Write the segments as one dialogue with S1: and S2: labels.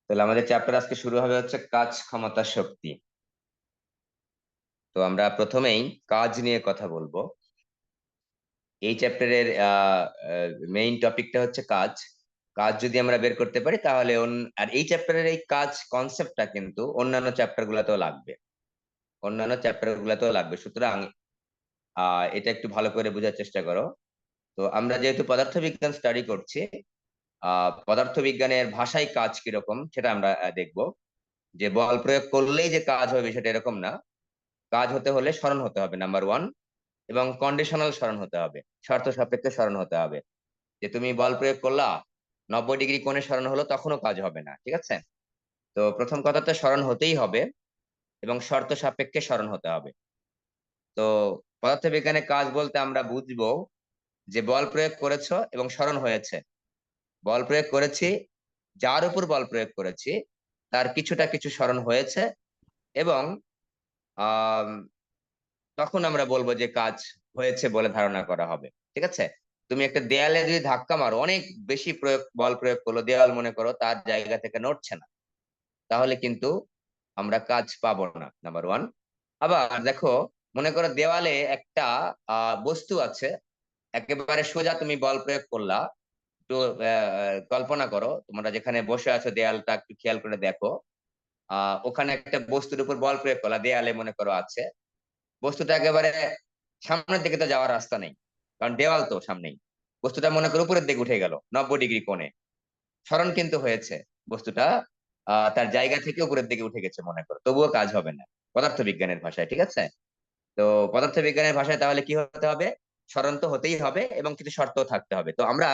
S1: তাহলে আমাদের চ্যাপ্টার আজকে শুরু হবে হচ্ছে কাজ ক্ষমতা শক্তি। তো আমরা প্রথমেই কাজ নিয়ে কথা বলবো। এই চ্যাপ্টারের মেইন টপিকটা হচ্ছে কাজ। কাজ যদি আমরা বের করতে পারি তাহলে আর এই চ্যাপ্টারের এই কাজ কনসেপ্টটা কিন্তু অন্যান্য চ্যাপ্টার গুলাতেও লাগবে, অন্যান্য চ্যাপ্টার গুলাতেও লাগবে। সুতরাং এটা একটু ভালো করে বোঝার চেষ্টা করো। তো আমরা যেহেতু পদার্থবিজ্ঞান স্টাডি করছি, পদার্থবিজ্ঞানের ভাষায় কাজ কিরকম সেটা আমরা দেখবো। যে বল প্রয়োগ করলেই যে কাজ হবে সেটা এরকম না। কাজ হতে হলে স্মরণ হতে হবে, নাম্বার ওয়ান। এবং কন্ডিশনাল স্মরণ হতে হবে, শর্ত সাপেক্ষে স্মরণ হতে হবে। যে তুমি বল প্রয়োগ করলা, 90 ডিগ্রি কোণে স্মরণ হলো, তখনও কাজ হবে না, ঠিক আছে? তো প্রথম কথা তো স্মরণ হতেই হবে এবং শর্ত সাপেক্ষে স্মরণ হতে হবে। তো পদার্থবিজ্ঞানে কাজ বলতে আমরা বুঝবো যে বল প্রয়োগ করেছো এবং স্মরণ হয়েছে। বল প্রয়োগ করেছি, যার উপর বল প্রয়োগ করেছি তার কিছুটা কিছু স্মরণ হয়েছে, এবং আহ তখন আমরা বলবো যে কাজ হয়েছে বলে ধারণা করা হবে, ঠিক আছে? তুমি একটা দেয়ালে যদি ধাক্কা মারো, অনেক বেশি বল প্রয়োগ করলো, দেওয়াল মনে করো তার জায়গা থেকে নড়ছে না, তাহলে কিন্তু আমরা কাজ পাবো না, নাম্বার ওয়ান। আবার দেখো, মনে করো দেওয়ালে একটা বস্তু আছে, একেবারে সোজা তুমি বল প্রয়োগ করলা। একটু কল্পনা করো, তোমরা যেখানে বসে আছো দেয়ালটা একটু খেয়াল করে দেখো। ওখানে একটা বস্তুর উপর বল প্রয়োগ করলা, দেয়ালে মনে করো আছে। বস্তুটা একেবারে সামনের দিকে তো যাওয়ার রাস্তা নেই, কারণ দেওয়াল তো সামনেই। বস্তুটা মনে করো উপরের দিকে উঠে গেল 90 ডিগ্রি কোণে, সরণ কিন্তু হয়েছে। বস্তুটা তার জায়গা থেকে উপরের দিকে উঠে গেছে মনে করো, তবুও কাজ হবে না পদার্থ বিজ্ঞানের ভাষায়, ঠিক আছে? তো পদার্থ বিজ্ঞানের ভাষায় তাহলে কি হতে হবে? সরণ তো হতেই হবে এবং কিছু শর্তও থাকতে হবে। তো আমরা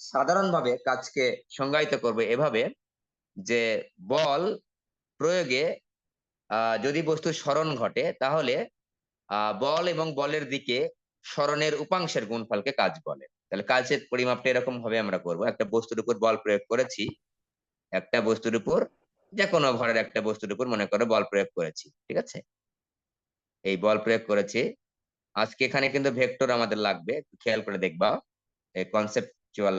S1: সাধারণভাবে কাজকে সংজ্ঞায়িত করব এভাবে, যে বল প্রয়োগে যদি বস্তুর সরণ ঘটে, তাহলে বল এবং বলের দিকে সরণের উপাংশের গুণফলকে কাজ বলে। তাহলে কাজের পরিমাপটা এরকম ভাবে আমরা করব: একটা বস্তুর উপর বল প্রয়োগ করেছি, একটা বস্তুর উপর, যে কোনো ভরের একটা বস্তুর উপর মনে করো বল প্রয়োগ করেছি, ঠিক আছে? এই বল প্রয়োগ করেছি। আজকে এখানে কিন্তু ভেক্টর আমাদের লাগবে, একটু খেয়াল করে দেখবা। এই কনসেপচুয়াল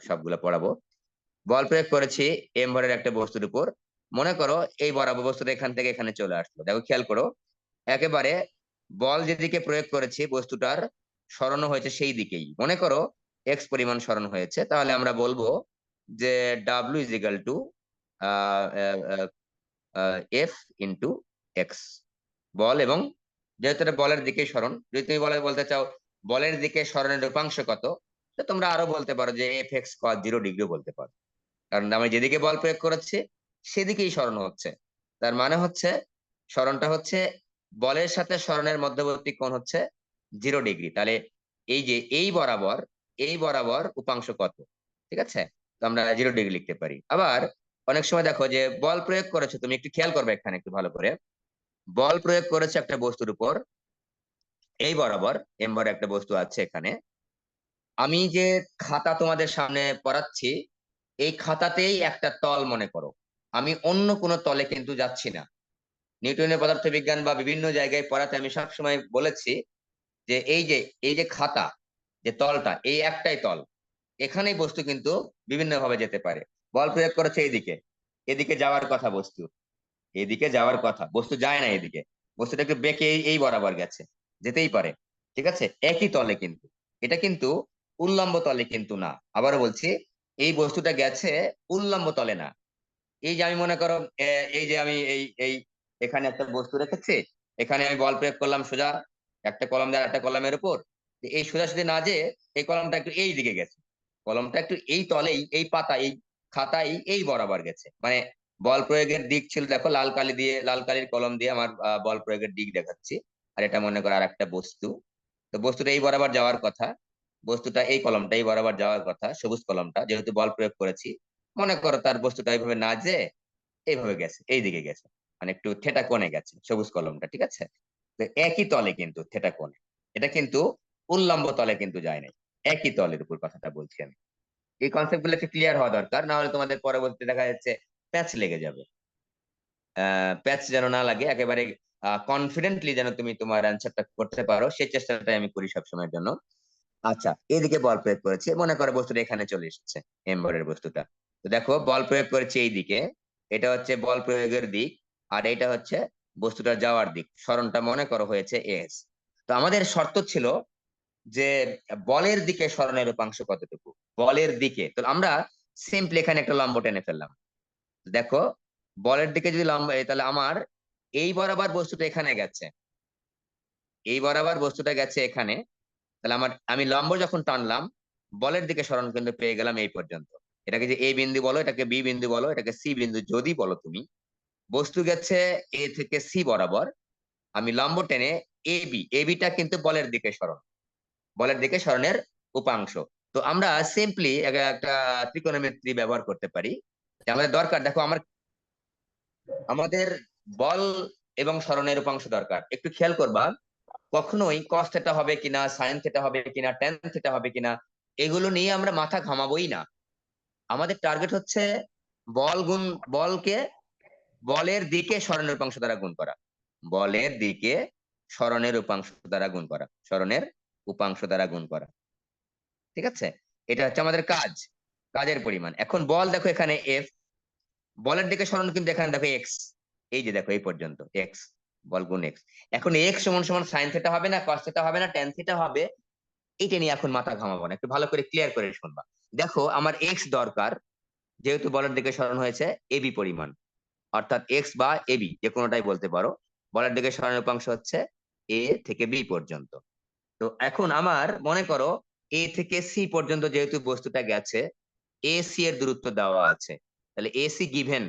S1: সবগুলো পড়াবো। বল প্রয়োগ করেছি এম ভরের একটা বস্তুর উপর। মনে করো এই বরাবর বস্তুটা এখান থেকে এখানে চলে আসলো, দেখো খেয়াল করো। একেবারে বল যেদিকে প্রয়োগ করেছি বস্তুটার সরণ হয়েছে সেই দিকেই, মনে করো এক্স পরিমাণ সরণ হয়েছে। তাহলে আমরা বলবো যে W is equal to F into X. বল এবং, যেহেতু এটা বলের দিকে সরণ, যদি তুমি বলতে চাও বলের দিকে সরণের উপাংশ কত, তো তোমরা আরো বলতে পারো যে এফ এক্স কস 0 ডিগ্রি বলতে পারো। কারণ আমি যেদিকে বল প্রয়োগ করেছি সেদিকেই সরণ হচ্ছে। তার মানে হচ্ছে সরণটা হচ্ছে, বলের সাথে সরণের মধ্যবর্তী কোণ হচ্ছে 0 ডিগ্রি। তাহলে এই যে এই বরাবর উপাংশ কত, ঠিক আছে? তো আমরা 0 ডিগ্রি লিখতে পারি। আবার অনেক সময় দেখো যে বল প্রয়োগ করেছো, তুমি একটু খেয়াল করবে এখানে একটু ভালো করে। বল প্রয়োগ করেছে একটা বস্তুর উপর, এই বরাবর এম ভর একটা বস্তু আছে এখানে। আমি যে খাতা তোমাদের সামনে পড়াচ্ছি, এই খাতাতেই একটা তল মনে করো, আমি অন্য কোনো তলে কিন্তু যাচ্ছি না। নিউটনের পদার্থবিজ্ঞান বা বিভিন্ন জায়গায় পড়াতে আমি সবসময় বলেছি যে এই যে খাতা, যে তলটা, এই একটাই তল, এখানেই বস্তু কিন্তু বিভিন্ন ভাবে যেতে পারে। বল প্রয়োগ করেছে এইদিকে, এদিকে যাওয়ার কথা বস্তু, এদিকে যাওয়ার কথা, বস্তু যায় না এদিকে, বস্তুটা একটু বেঁকে এই বরাবর গেছে, যেতেই পারে, ঠিক আছে? একই তলে কিন্তু, এটা কিন্তু উল্লম্ব তলে কিন্তু না। আবারও বলছি, এই বস্তুটা গেছে উল্লম্ব তলে না। এই যে আমি মনে করো এই যে আমি এই এই এখানে একটা বস্তু রেখেছি, এখানে আমি বল প্রয়োগ করলাম সোজা, একটা কলম দিয়ে একটা কলমের উপর। এই সোজাসুজি না, যে এই কলমটা একটু এই দিকে গেছে, কলমটা একটু এই তলেই, এই পাতা, এই খাতায় এই বরাবর গেছে। মানে বল প্রয়োগের দিক ছিল, দেখো লাল কালি দিয়ে, লাল কালির কলম দিয়ে আমার বল প্রয়োগের দিক দেখাচ্ছি। আর এটা মনে করো আর একটা বস্তু। তো বস্তুটা এই বরাবর যাওয়ার কথা, বস্তুটা এই কলমটা এই বরাবর যাওয়ার কথা, সবুজ কলমটা যেহেতু বল প্রয়োগ করেছি, মনে করো তার বস্তুটা এইভাবে না যে এইভাবে গেছে, এই দিকে গেছে, মানে একটু থেটা কোণে গেছে সবুজ কলমটা, ঠিক আছে? তো একই তলে কিন্তু থেটা কোণে, এটা কিন্তু উল্লম্ব তলে কিন্তু যায় নাই, একই তলের উপর কথাটা বলছি আমি। এই কনসেপ্ট গুলো একটু ক্লিয়ার হওয়া দরকার, না হলে তোমাদের পরবর্তীতে দেখা যাচ্ছে প্যাচ লেগে যাবে। প্যাচ যেন না লাগে, একেবারে কনফিডেন্টলি যেন তুমি তোমার অ্যান্সারটা করতে পারো, সেই চেষ্টাটাই আমি করি সবসময়ের জন্য। আচ্ছা, এদিকে বল প্রয়োগ করেছে, মনে করো বস্তুটা এখানে চলে এসেছে, এমবরের বস্তুটা। তো দেখো বল প্রয়োগ করেছে এই দিকে, এটা হচ্ছে বল প্রয়োগের দিক, আর এটা হচ্ছে বস্তুটা যাওয়ার দিক। সরণটা মনে করো হয়েছে এস। তো আমাদের শর্ত ছিল যে বলের দিকে সরণের উপাংশ কতটুকু, বলের দিকে। তো আমরা সিম্পলি এখানে একটা লম্ব টেনে ফেললাম। দেখো বলের দিকে যদি লম্ব, তাহলে আমার এই বরাবর বস্তুটা এখানে গেছে, এই বরাবর বস্তুটা গেছে এখানে, তাহলে আমি লম্ব যখন টানলাম, বলের দিকে সরণ কিন্তু পেয়ে গেলাম এই পর্যন্ত। এটাকে যে এ বিন্দু বলো, এটাকে বি বিন্দু বলো, এটাকে সি বিন্দু যদি বলো তুমি, বস্তু গেছে এ থেকে সি বরাবর, আমি লম্ব টেনে এবিটা কিন্তু বলের দিকে সরণ, বলের দিকে সরণের উপাংশ। তো আমরা সিম্পলি একটা ত্রিকোণমিতি ব্যবহার করতে পারি। যে আমাদের দরকার, দেখো আমাদের বল এবং সরণের উপাংশ দরকার। একটু খেয়াল করবা, কখনোই কস থেটা হবে কিনা, সাইন থেটা হবে কিনা, ট্যান থেটা হবে কিনা, এগুলো নিয়ে আমরা মাথা ঘামাবোই না। আমাদের টার্গেট হচ্ছে বল গুণ বলকে বলের দিকে সরণের উপাংশ দ্বারা গুণ করা, বলের দিকে সরণের উপাংশ দ্বারা গুণ করা, সরণের উপাংশ দ্বারা গুণ করা। ঠিক আছে, এটা হচ্ছে আমাদের কাজ, কাজের পরিমাণ। এখন বল দেখো এখানে এফ, বলের দিকে সরণ কিন্তু এখানে দেখো এক্স, এই যে দেখো এই পর্যন্ত এক্স, বল গুণ এক্স। এখন এক্স সমান সমান সাইন থেটা হবে না, কস থেটা হবে না, ট্যান থেটা হবে, এইটা নিয়ে এখন মাথা ঘামাবো না, একটু ভালো করে ক্লিয়ার করে শুনবা। দেখো আমার এক্স দরকার, যেহেতু বলের দিকে সরণ হয়েছে এবি পরিমাণ, অর্থাৎ এক্স বা এবি যে কোনোটাই বলতে পারো। বলের দিকে সরণের উপাংশ হচ্ছে এ থেকে বি পর্যন্ত। তো এখন আমার মনে করো এ থেকে সি পর্যন্ত যেহেতু বস্তুটা গেছে, এ সি এর দূরত্ব দেওয়া আছে, তাহলে এসি গিভেন,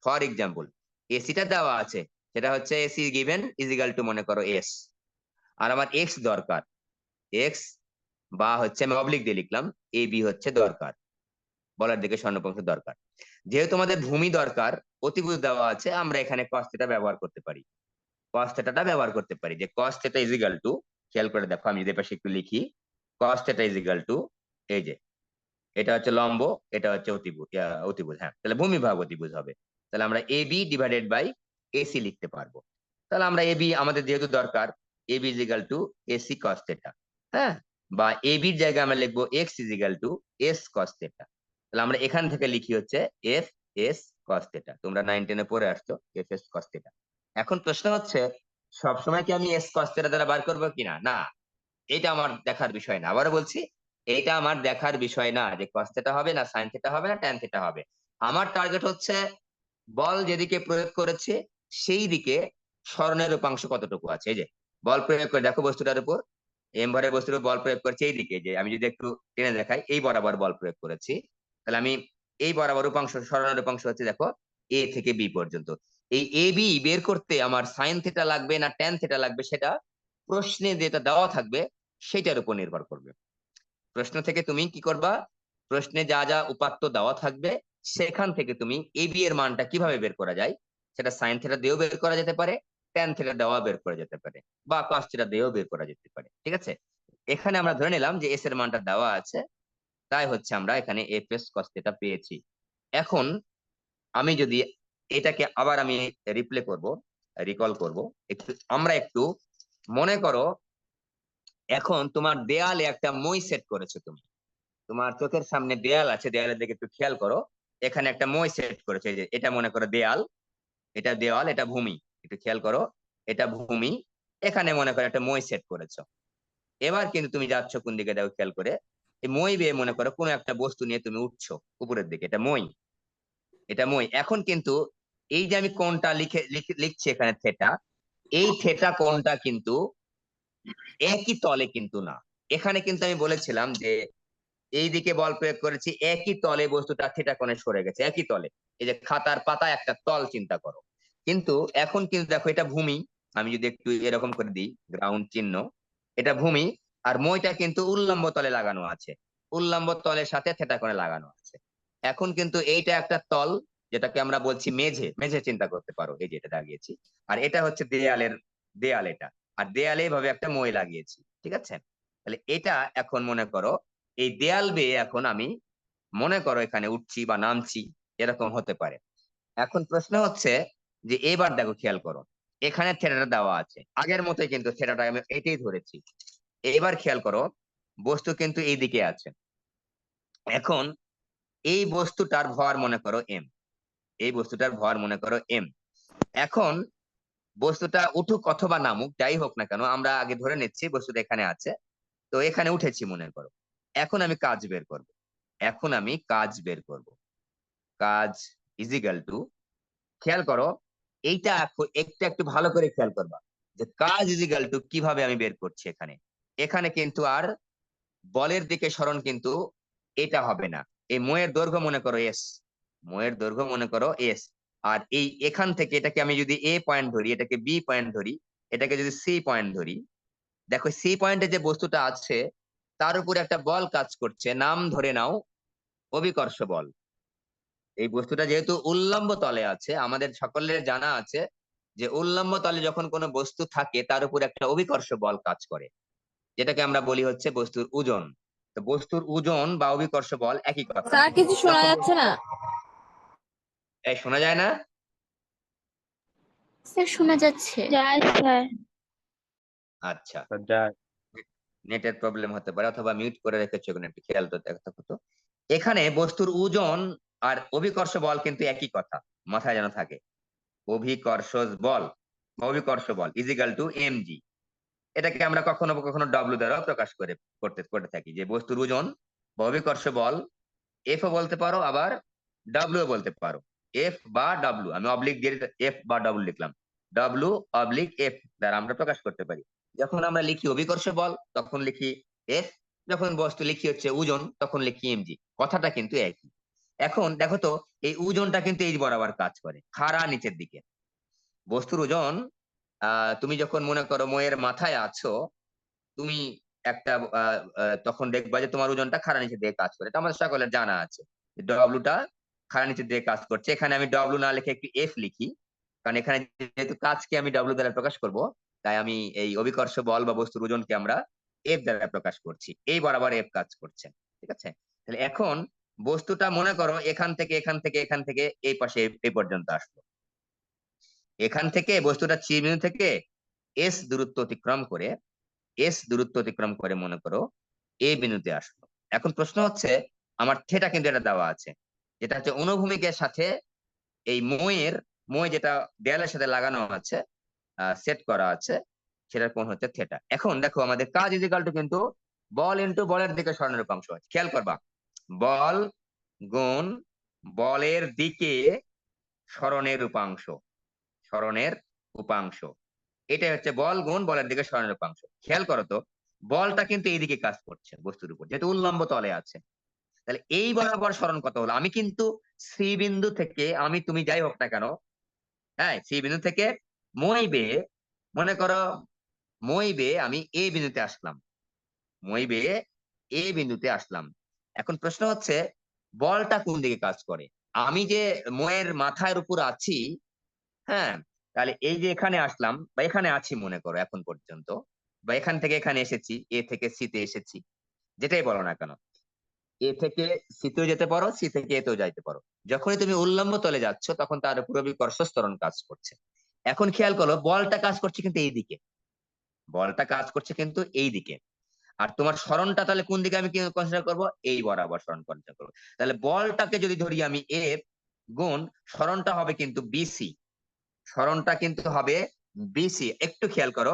S1: ফর এক্সাম্পল এসিটা দেওয়া আছে, সেটা হচ্ছে এসি গিভেন ইজিক্যাল টু মনে করো এস। আর আমার এক্স দরকার, এক্স বা হচ্ছে আমি অবলিক দিয়ে লিখলাম, এ বি হচ্ছে দরকার, বলার দিকে স্বর্ণপংশ দরকার। যেহেতু আমাদের ভূমি দরকার, অতিভুজ দেওয়া আছে, আমরা এখানে কস থেটা ব্যবহার করতে পারি, কস থেটাটা ব্যবহার করতে পারি। যে কস থেটা ইজিক্যাল টু, খেয়াল করে দেখো আমি যদি পাশে একটু লিখি, কস থেটা ইজিক্যাল টু, এই যে এটা হচ্ছে লম্ব, এটা হচ্ছে অতিভুজ, অতিভুজ, হ্যাঁ, তাহলে ভূমি ভাগ অতিভুজ হবে। তাহলে আমরা A B divided by AC লিখতে পারবো। তাহলে আমরা এবি আমাদের যেহেতু দরকার, AB is equal to AC cos theta, হ্যাঁ, বা এবির জায়গায় আমরা লিখবো x is equal to S cos theta. তাহলে আমরা এখান থেকে লিখি হচ্ছে এফ এস কস থেটা। তোমরা 9-10-এ পড়ে আসছো এফ এস কস থেটা। এখন প্রশ্ন হচ্ছে, সবসময় কি আমি এস কস থেটা দ্বারা বার করবো কিনা? না, এটা আমার দেখার বিষয় না। আবারও বলছি, এটা আমার দেখার বিষয় না যে কস থেটা হবে না, সাইন থেটা হবে না, ট্যান থেটা হবে। আমার টার্গেট হচ্ছে বল যেদিকে প্রয়োগ করেছে সেই দিকে সরণের উপাংশ কতটুকু আছে। এই যে বল প্রয়োগ করে দেখো বস্তুটার উপর, এম ভরের বস্তুর উপর বল প্রয়োগ করেছে এই দিকে, যে আমি যদি একটু টেনে দেখাই, এই বরাবর বল প্রয়োগ করেছি, তাহলে আমি এই বরাবর উপাংশ, সরণের উপাংশ হচ্ছে দেখো এ থেকে বি পর্যন্ত। এই এ বি বের করতে আমার সাইন থেটা লাগবে না ট্যান থেটা লাগবে, সেটা প্রশ্নে যেটা দেওয়া থাকবে সেটার উপর নির্ভর করবে। প্রশ্ন থেকে তুমি কি করবা, প্রশ্নে যা যা উপাত্ত দেওয়া থাকবে সেখান থেকে তুমি এবি এর মানটা কিভাবে বের করা যায়, সেটা সাইন থেটা দিয়েও বের করা যেতে পারে, ট্যান থেটা দেওয়া বের করা যেতে পারে, বা কস থেটা দিয়েও বের করা যেতে পারে। ঠিক আছে, এখানে আমরা ধরে নিলাম যে এস এর মানটা দেওয়া আছে, তাই হচ্ছে আমরা এখানে এফ এস কস থেটা পেয়েছি। এখন আমি যদি এটাকে আবার আমি রিপ্লে করব, রিকল করব, একটু মনে করো, এখন তোমার দেয়ালে একটা মই সেট করেছো তুমি, তোমার চোখের সামনে দেয়াল আছে, দেয়ালের দিকে একটু খেয়াল করো, এখানে একটা মই সেট করেছে, এই যে এটা মনে করো দেয়াল, এটা দেওয়াল, এটা ভূমি, একটু খেয়াল করো, এটা ভূমি, এখানে মনে করো একটা মই সেট করেছো। এবার কিন্তু তুমি যাচ্ছ কোন দিকে দেখো খেয়াল করে, এই মই বেয়ে মনে করো কোনো একটা বস্তু নিয়ে তুমি উঠছো উপরের দিকে, এটা মই, এটা মই। এখন কিন্তু এই যে আমি কোণটা লিখছি এখানে থেটা, এই থেটা কোণটা কিন্তু একই তলে কিন্তু না। এখানে কিন্তু আমি বলেছিলাম যে এই দিকে বল প্রয়োগ করেছি, একই তলে বস্তুটা থিটা কোণে সরে গেছে, একই তলে। এই যে খাতার পাতায় একটা তল চিন্তা করো, কিন্তু এখন কিন্তু দেখো এটা ভূমি, আমি যদি একটু এরকম করে দিই গ্রাউন্ড চিহ্ন, এটা ভূমি, আর মইটা কিন্তু উল্লম্ব তলে লাগানো আছে, উল্লম্ব তলের সাথে থিটা কোণে লাগানো আছে। এখন কিন্তু এইটা একটা তল, যেটাকে আমরা বলছি মেঝে, মেঝে চিন্তা করতে পারো, এই যে এটা লাগিয়েছি, আর এটা হচ্ছে দেয়ালের দেয়াল, এটা, আর দেয়ালে এইভাবে একটা মই লাগিয়েছি। ঠিক আছে, তাহলে এটা এখন মনে করো এই দেয়াল বেয়ে এখন আমি মনে করো এখানে উঠছি বা নামছি, এরকম হতে পারে। এখন প্রশ্ন হচ্ছে যে এবার দেখো খেয়াল করো, এখানে থেটাটা দেওয়া আছে আগের মতোই, কিন্তু থেটাটা আমি এটাই ধরেছি। এবার খেয়াল করো, বস্তু কিন্তু এইদিকে আছে। এখন এই বস্তুটার ভর মনে করো এম, এই বস্তুটার ভর মনে করো এম। এখন বস্তুটা উঠুক অথবা নামুক, যাই হোক না কেন, আমরা আগে ধরে নিচ্ছি বস্তুটা এখানে আছে, তো এখানে উঠেছি মনে করো। এখন আমি কাজ বের করব, এখন আমি কাজ বের করব। কাজ ইজিক্যাল টু, খেয়াল করো এইটা একটু একটু ভালো করে খেয়াল করবা যে কাজ ইজিক্যাল টু কিভাবে আমি বের করছি। এখানে এখানে কিন্তু আর বলের দিকে সরণ কিন্তু এটা হবে না। এই ময়ের দৈর্ঘ্য মনে করো এস, ময়ের দৈর্ঘ্য মনে করো এস। আর এই এখান থেকে এটাকে আমি যদি এ পয়েন্ট ধরি, এটাকে বি পয়েন্ট ধরি, এটাকে যদি সি পয়েন্ট ধরি, দেখো সি পয়েন্টে যে বস্তুটা আছে তার উপরে একটা বল কাজ করছে, নাম ধরে নাও অভিকর্ষ বল। এই বস্তুটা যেহেতু উল্লম্ব তলে আছে, আমাদের সকলের জানা আছে যে উল্লম্ব তলে যখন কোনো বস্তু থাকে তার উপর একটা অভিকর্ষ বল কাজ করে, যেটাকে আমরা বলি হচ্ছে বস্তুর ওজন। তো বস্তুর ওজন বা অভিকর্ষ বল একই কথা।
S2: স্যার কিছু শোনা
S1: যখন
S2: যাচ্ছে না।
S1: এই শোনা যায় না?
S2: স্যার শোনা যাচ্ছে।
S3: যায় স্যার।
S1: আচ্ছা,
S4: যায়।
S1: নেটের প্রবলেম হতে পারে, অথবা মিউট করে রেখেছো, এখানে একটু খেয়াল তো দেখো তো। এখানে বস্তুর ওজন আর অভিকর্ষ বল কিন্তু একই কথা, মাথায় যেন থাকে। অভিকর্ষ বল বা অভিকর্ষ বল ইজিক্যাল টু এমজি। এটাকে আমরা কখনো কখনো ডব্লিউ দ্বারা প্রকাশ করতে থাকি, যে বস্তুর ওজন বা অভিকর্ষ বল এফ ও বলতে পারো, আবার ডব্লিউ বলতে পারো। এফ বা ডব্লিউ, আমি অবলিক দিয়ে এফ বা ডব্লিউ লিখলাম, ডব্লিউ অবলিক এফ দ্বারা আমরা প্রকাশ করতে পারি। যখন আমরা লিখি অভিকর্ষ বল তখন লিখি এফ, যখন বস্তু লিখি হচ্ছে ওজন তখন লিখি এমজি, কথাটা কিন্তু একই। এখন দেখো তো এই ওজনটা কিন্তু এই বরাবর কাজ করে, খাড়া নিচের দিকে। বস্তুর ওজন, তুমি যখন মনে করো ময়ের মাথায় আছো, তুমি একটা তখন দেখবা যে তোমার ওজনটা খাড়া নিচে দিয়ে কাজ করে, এটা আমাদের সকলের জানা আছে। ডব্লুটা খাড়া নিচে দিয়ে কাজ করছে। এখানে আমি ডব্লু না লিখে একটু এফ লিখি, কারণ এখানে যেহেতু কাজকে আমি ডব্লু দ্বারা প্রকাশ করব, তাই আমি এই অভিকর্ষ বল বা বস্তুর ওজনকে আমরা এফ দ্বারা প্রকাশ করছি। এই বরাবর এফ কাজ করছে, ঠিক আছে? তাহলে এখন বস্তুটা মনে করো এখান থেকে এখান থেকে এখান থেকে এই পাশে এই পর্যন্ত আসলো। এখান থেকে বস্তুটা সি বিন্দু থেকে এস দূরত্ব অতিক্রম করে, এস দূরত্ব অতিক্রম করে মনে করো এ বিন্দুতে আসলো। এখন প্রশ্ন হচ্ছে আমার থিটা কিন্তু এটা দেওয়া আছে, যেটা হচ্ছে অনুভূমিকের সাথে এই মই যেটা দেয়ালের সাথে লাগানো আছে, সেট করা আছে, সেটার কোণ হচ্ছে থিটা। এখন দেখো আমাদের কাজ ইজিক্যাল টু কিন্তু বল ইনটু বলের দিকে সরণের উপাংশ আছে। খেয়াল করবা, বল গুণ বলের দিকে সরণের উপাংশ, সরণের উপাংশ, এটাই হচ্ছে বল গুণ বলের দিকে সরণের উপাংশ। খেয়াল করো তো বলটা কিন্তু এইদিকে কাজ করছে বস্তুর উপর, যেহেতু উল্লম্ব তলে আছে। তাহলে এই বরাবর সরণ কত হলো? আমি কিন্তু সি বিন্দু থেকে, আমি তুমি যাই হোক না কেন, হ্যাঁ, সি বিন্দু থেকে মই বেয়ে, মনে করো মই বেয়ে আমি এ বিন্দুতে আসলাম, মই বেয়ে এ বিন্দুতে আসলাম। এখন প্রশ্ন হচ্ছে বলটা কোন দিকে কাজ করে? আমি যে ময়ের মাথার উপর আছি, হ্যাঁ, তাহলে এই যে এখানে আসলাম বা এখানে আছি মনে করো এখন পর্যন্ত, বা এখান থেকে এখানে এসেছি, এ থেকে সি তে এসেছি, যেটাই বলো না কেন, এ থেকে সি তেও যেতে পারো, সি থেকে এ তেও যাইতে পারো। যখনই তুমি উল্লম্ব তলে যাচ্ছ তখন তার উপর অভিকর্ষ ত্বরণ কাজ করছে। এখন খেয়াল করো বলটা কাজ করছে কিন্তু এই দিকে, বলটা কাজ করছে কিন্তু এই দিকে। আর তোমার সরণটা তাহলে কোন দিকে আমি কনসিডার করব? এই বরাবর সরণ কনসিডার করবো। তাহলে বলটাকে যদি ধরি আমি এফ গুণ, সরণটা হবে কিন্তু বিসি, সরণটা কিন্তু হবে বিসি। একটু খেয়াল করো,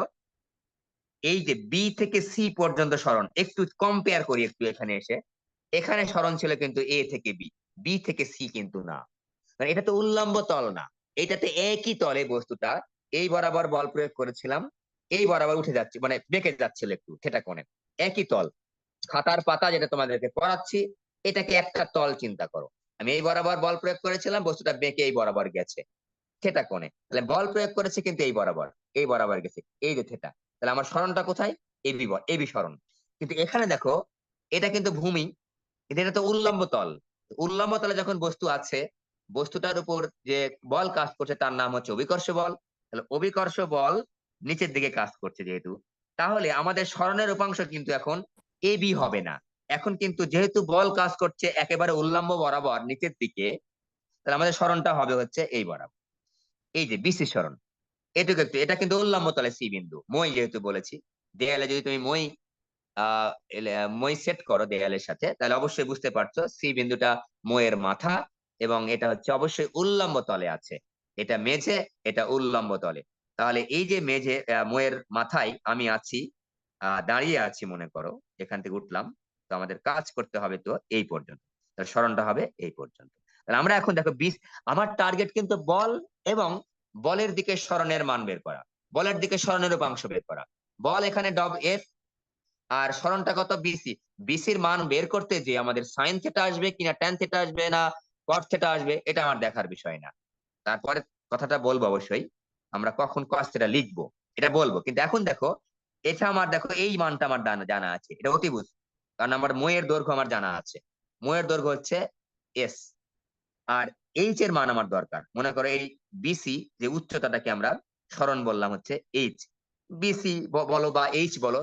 S1: এই যে বি থেকে সি পর্যন্ত সরণ একটু কম্পেয়ার করি, একটু এখানে এসে, এখানে সরণ ছিল কিন্তু এ থেকে বি, বি থেকে সি কিন্তু না, মানে এটা তো উল্লম্ব তল না, এটাতে একই তলে বস্তুটা এই বরাবর বল প্রয়োগ করেছিলাম, এই বরাবর উঠে যাচ্ছে, মানে বেঁকে যাচ্ছিল একটু থেটা কোণে, একই তল। খাতার পাতা যেটা তোমাদেরকে পড়াচ্ছি, এটাকে একটা তল চিন্তা করো। আমি এই বরাবর বল প্রয়োগ করেছিলাম, বস্তুটা বেঁকে এই বরাবর গেছে থেটা কোণে, তাহলে বল প্রয়োগ করেছে কিন্তু এই বরাবর, এই বরাবর গেছে, এই যে থেটা। তাহলে আমার সরণটা কোথায়? এবি, এবি সরণ। কিন্তু এখানে দেখো এটা কিন্তু ভূমি, কিন্তু এটা তো উল্লম্ব তল। উল্লম্ব তলে যখন বস্তু আছে, বস্তুটার উপর যে বল কাজ করছে তার নাম হচ্ছে অভিকর্ষ বল। তাহলে অভিকর্ষ বল নিচের দিকে কাজ করছে যেহেতু, তাহলে আমাদের সরণের উপাংশ কিন্তু এখন এবি হবে না। এখন কিন্তু যেহেতু বল কাজ করছে একেবারে উল্লম্ব বরাবর নিচের দিকে, তাহলে আমাদের সরণটা হবে হচ্ছে এই বরাবর, এই যে বিসি সরণ। এটুকু একটু, এটা কিন্তু উল্লম্ব তলে সি বিন্দু, মই যেহেতু বলেছি, দেয়ালে যদি তুমি মই সেট করো দেয়ালের সাথে, তাহলে অবশ্যই বুঝতে পারছো সি বিন্দুটা ময়ের মাথা, এবং এটা হচ্ছে অবশ্যই উল্লম্ব তলে আছে। এটা মেঝে, এটা উল্লম্ব তলে। তাহলে এই যে মেঝে ময়ের মাথায় আমি আছি, দাঁড়িয়ে আছি মনে করো, এখান থেকে উঠলাম, তো আমাদের কাজ করতে হবে তো এই পর্যন্ত, তাহলে সরণটা হবে এই পর্যন্ত। তাহলে আমরা এখন দেখো আমার টার্গেট কিন্তু বল এবং বলের দিকে সরণের মান বের করা, বলের দিকে সরণের উপাংশ বের করা। বল এখানে এফ, আর সরণটা কত বিসি। বিসির মান বের করতে যে আমাদের সাইন থেটা আসবে কিনা, ট্যান থেটা আসবে না কট থেটা আসবে, এটা আমার দেখার বিষয় না। তারপরে কথাটা বলবো অবশ্যই, আমরা কখন কস থেটা লিখবো এটা বলবো, কিন্তু এখন দেখো এটা আমার, দেখো এই মানটা আমার জানা আছে, এটা অতিভুজ, কারণ আমার ময়ের দৈর্ঘ্য আমার জানা আছে। ময়ের দৈর্ঘ্য হচ্ছে এস, আর এইচ এর মান আমার দরকার। মনে করো এই বিসি যে উচ্চতাটাকে আমরা সরণ বললাম হচ্ছে এইচ, বিসি বলো বা এইচ বলো,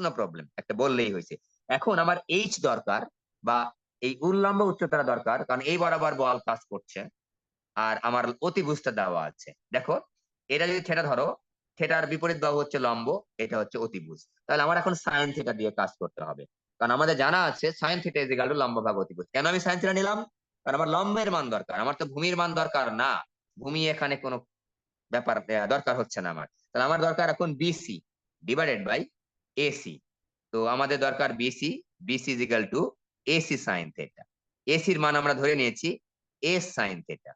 S1: নো প্রবলেম, একটা বললেই হয়েছে। এখন আমার এইচ দরকার, বা এই উল্লম্ব উচ্চতাটা দরকার, কারণ এই বরাবর বল কাজ করছে, আর আমার অতিভুজটা দেওয়া আছে। দেখো এটা যদি থেটা ধরো, থেটার বিপরীত বাহু হচ্ছে লম্ব, এটা হচ্ছে অতিভুজ, তাহলে আমার এখন সাইন থেটা দিয়ে কাজ করতে হবে, কারণ আমাদের জানা আছে sine theta is equal two লম্ব ভাগ অতিভুজ। কেন আমি সাইন থেটা নিলাম? কারণ আমার লম্বের মান দরকার, আমার তো ভূমির মান দরকার না। ভূমি এখানে কোনো ব্যাপার দরকার হচ্ছে না আমার, তাহলে আমার দরকার এখন বিসি ডিভাইডেড বাই এসি। তো আমাদের দরকার BC, BC is equal to AC sine theta. এসির মান আমরা ধরে নিয়েছি এস সাইন থেটা,